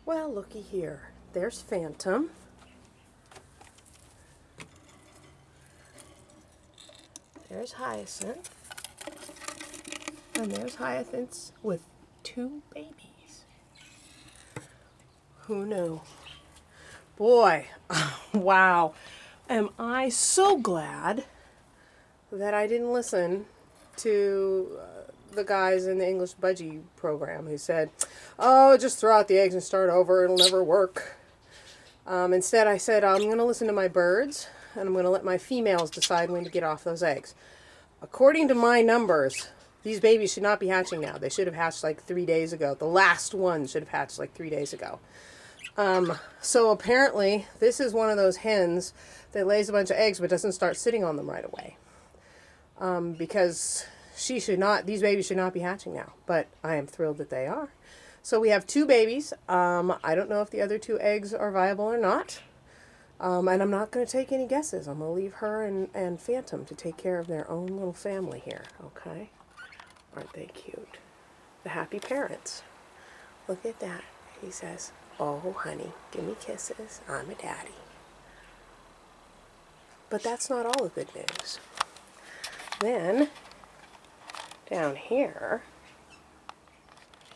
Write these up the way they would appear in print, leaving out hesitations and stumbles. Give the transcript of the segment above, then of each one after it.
Well, looky here. There's Phantom. There's Hyacinth. And there's Hyacinth with 2 babies. Who knew? Boy, wow. Am I so glad that I didn't listen to the guys in the English Budgie program who said, oh, just throw out the eggs and start over. It'll never work. Instead, I said, I'm going to listen to my birds, and I'm going to let my females decide when to get off those eggs. According to my numbers, these babies should not be hatching now. They should have hatched like 3 days ago. The last one should have hatched like 3 days ago. So apparently, this is one of those hens that lays a bunch of eggs but doesn't start sitting on them right away. Because these babies should not be hatching now. But I am thrilled that they are. So we have 2 babies. I don't know if the other 2 eggs are viable or not. And I'm not going to take any guesses. I'm going to leave her and Phantom to take care of their own little family here. Okay? Aren't they cute? The happy parents. Look at that. He says, oh, honey, give me kisses. I'm a daddy. But that's not all the good news. Then, down here,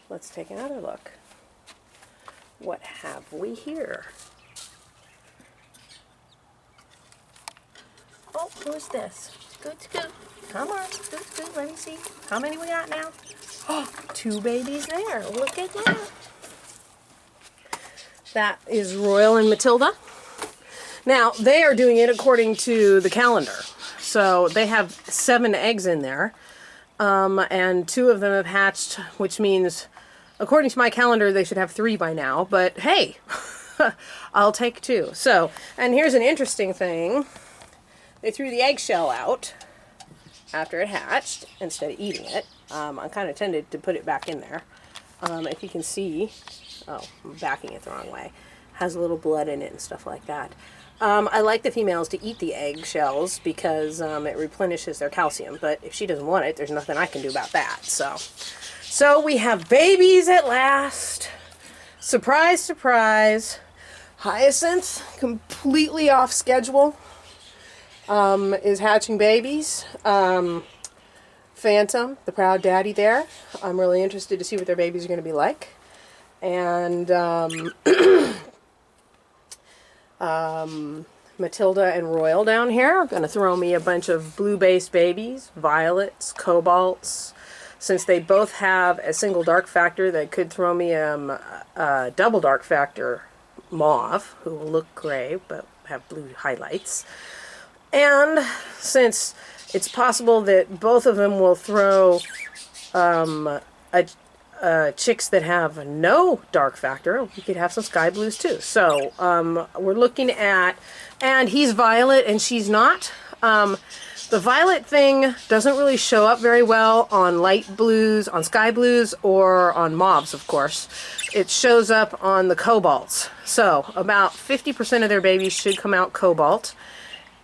let's take another look. What have we here? Oh, who's this? Scoot, scoot. Come on, scoot, scoot. Let me see. How many we got now? Oh, 2 babies there. Look at that. That is Royal and Matilda. Now, they are doing it according to the calendar. So they have 7 eggs in there. And 2 of them have hatched, which means, according to my calendar, they should have 3 by now. But hey, I'll take 2. So, and here's an interesting thing. They threw the eggshell out after it hatched instead of eating it. I'm kind of tempted to put it back in there. If you can see, oh, I'm backing it the wrong way. Has a little blood in it and stuff like that. I like the females to eat the eggshells because it replenishes their calcium. But if she doesn't want it, there's nothing I can do about that. So we have babies at last. Surprise, surprise. Hyacinth, completely off schedule, is hatching babies. Phantom, the proud daddy there. I'm really interested to see what their babies are going to be like. And Matilda and Royal down here are going to throw me a bunch of blue-based babies, violets, cobalts. Since they both have a single dark factor, they could throw me a double dark factor mauve, who will look gray but have blue highlights. And since it's possible that both of them will throw chicks that have no dark factor, we could have some sky blues too. So we're looking at, and he's violet and she's not. The violet thing doesn't really show up very well on light blues, on sky blues, or on mauves, of course. It shows up on the cobalts. So about 50% of their babies should come out cobalt.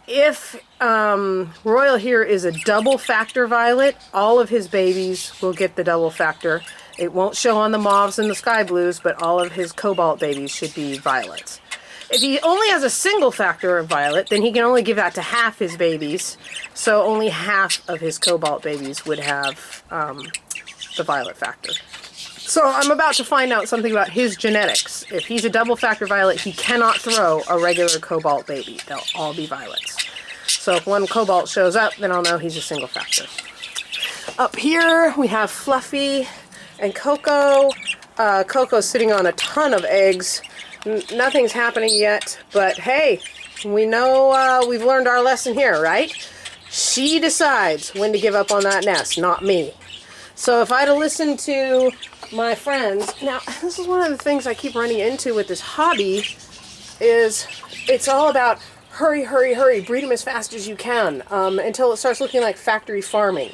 If Royal here is a double factor violet, all of his babies will get the double factor. It won't show on the mauves and the sky blues, but all of his cobalt babies should be violets. If he only has a single factor of violet, then he can only give that to half his babies, so only half of his cobalt babies would have the violet factor. So I'm about to find out something about his genetics. If he's a double factor violet, he cannot throw a regular cobalt baby. They'll all be violets. So if one cobalt shows up, then I'll know he's a single factor. Up here we have Fluffy and Coco. Coco's sitting on a ton of eggs. Nothing's happening yet, but hey, we know we've learned our lesson here, right? She decides when to give up on that nest, not me. So if I'd have listened to my friends, now this is one of the things I keep running into with this hobby, is it's all about hurry, hurry, hurry, breed them as fast as you can, until it starts looking like factory farming.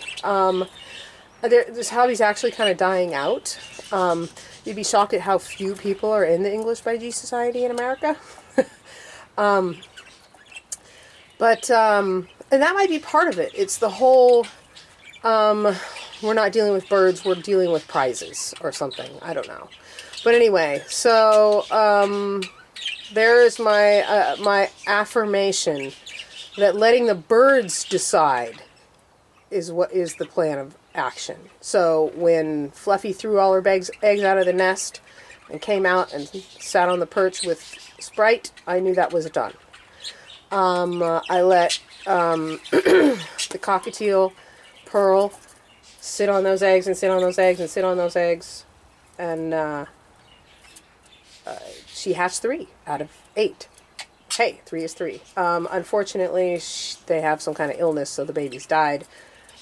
This hobby's actually kind of dying out. You'd be shocked at how few people are in the English Budgie Society in America. And that might be part of it. It's the whole, we're not dealing with birds, we're dealing with prizes or something. I don't know. But anyway, so there is my my affirmation that letting the birds decide is what is the plan of action. So when Fluffy threw all her eggs out of the nest and came out and sat on the perch with Sprite, I knew that was done. I let the cockatiel Pearl sit on those eggs and sit on those eggs and sit on those eggs, and she hatched 3 out of 8. Hey, 3 is 3. Unfortunately, they have some kind of illness, so the babies died.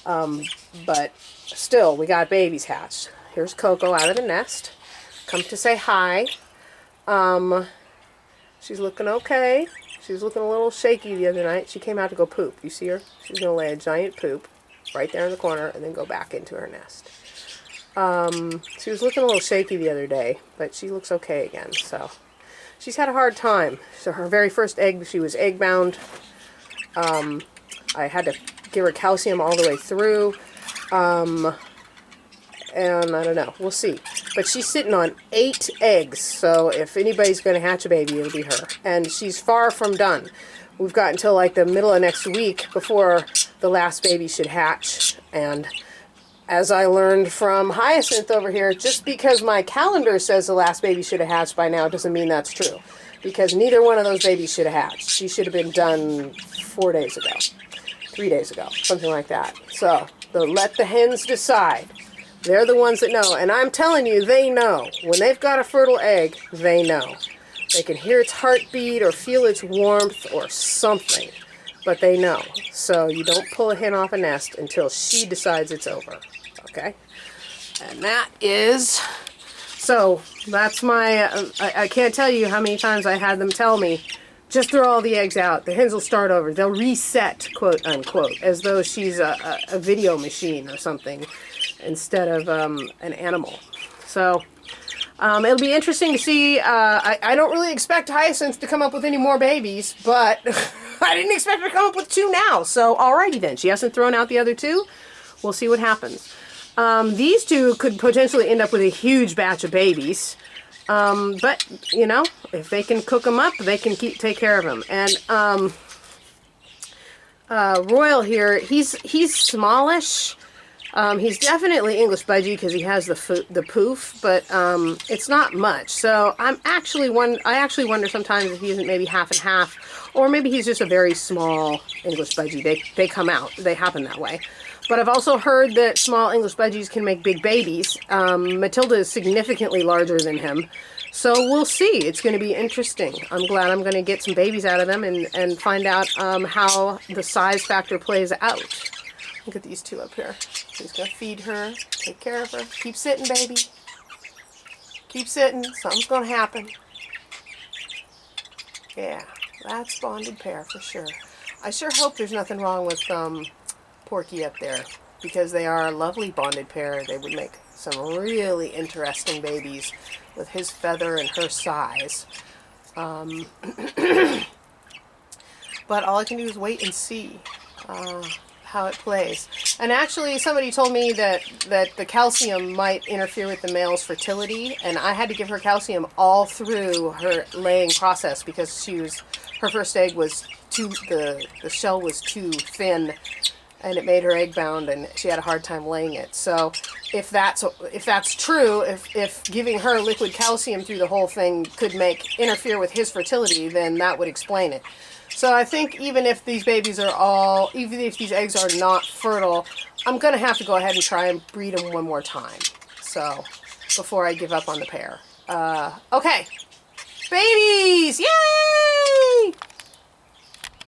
But still, we got babies hatched. Here's Coco out of the nest. Come to say hi. She's looking okay. She was looking a little shaky the other night. She came out to go poop. You see her? She's going to lay a giant poop right there in the corner and then go back into her nest. She was looking a little shaky the other day, but she looks okay again. So she's had a hard time. So her very first egg, she was egg bound. I had to give her calcium all the way through. And I don't know. We'll see. But she's sitting on 8 eggs. So if anybody's going to hatch a baby, it'll be her. And she's far from done. We've got until like the middle of next week before the last baby should hatch. And as I learned from Hyacinth over here, just because my calendar says the last baby should have hatched by now doesn't mean that's true. Because neither one of those babies should have hatched. She should have been done 4 days ago. 3 days ago. Something like that. So, let the hens decide. They're the ones that know. And I'm telling you, they know. When they've got a fertile egg, they know. They can hear its heartbeat or feel its warmth or something. But they know. So you don't pull a hen off a nest until she decides it's over. Okay? And that is... So, that's my... I can't tell you how many times I had them tell me, just throw all the eggs out. The hens will start over. They'll reset, quote unquote, as though she's a video machine or something instead of an animal. So it'll be interesting to see. I don't really expect Hyacinth to come up with any more babies, but I didn't expect her to come up with 2 now. So alrighty then. She hasn't thrown out the other 2. We'll see what happens. These 2 could potentially end up with a huge batch of babies. But, you know, if they can cook them up, they can take care of them. And, Royal here, he's smallish. He's definitely English Budgie because he has the poof, but, it's not much. So I actually wonder sometimes if he isn't maybe half and half, or maybe he's just a very small English Budgie. They come out. They happen that way. But I've also heard that small English Budgies can make big babies. Matilda is significantly larger than him. So we'll see. It's going to be interesting. I'm glad I'm going to get some babies out of them and find out how the size factor plays out. Look at these 2 up here. He's going to feed her, take care of her. Keep sitting, baby. Keep sitting. Something's going to happen. Yeah, that's bonded pair for sure. I sure hope there's nothing wrong with Porky up there, because they are a lovely bonded pair. They would make some really interesting babies with his feather and her size. But all I can do is wait and see how it plays. And actually, somebody told me that the calcium might interfere with the male's fertility, and I had to give her calcium all through her laying process because her first egg was the shell was too thin, and it made her egg bound, and she had a hard time laying it. So if that's true, if giving her liquid calcium through the whole thing could interfere with his fertility, then that would explain it. So I think even if these babies even if these eggs are not fertile, I'm going to have to go ahead and try and breed them one more time. So before I give up on the pair. Okay. Babies! Yay!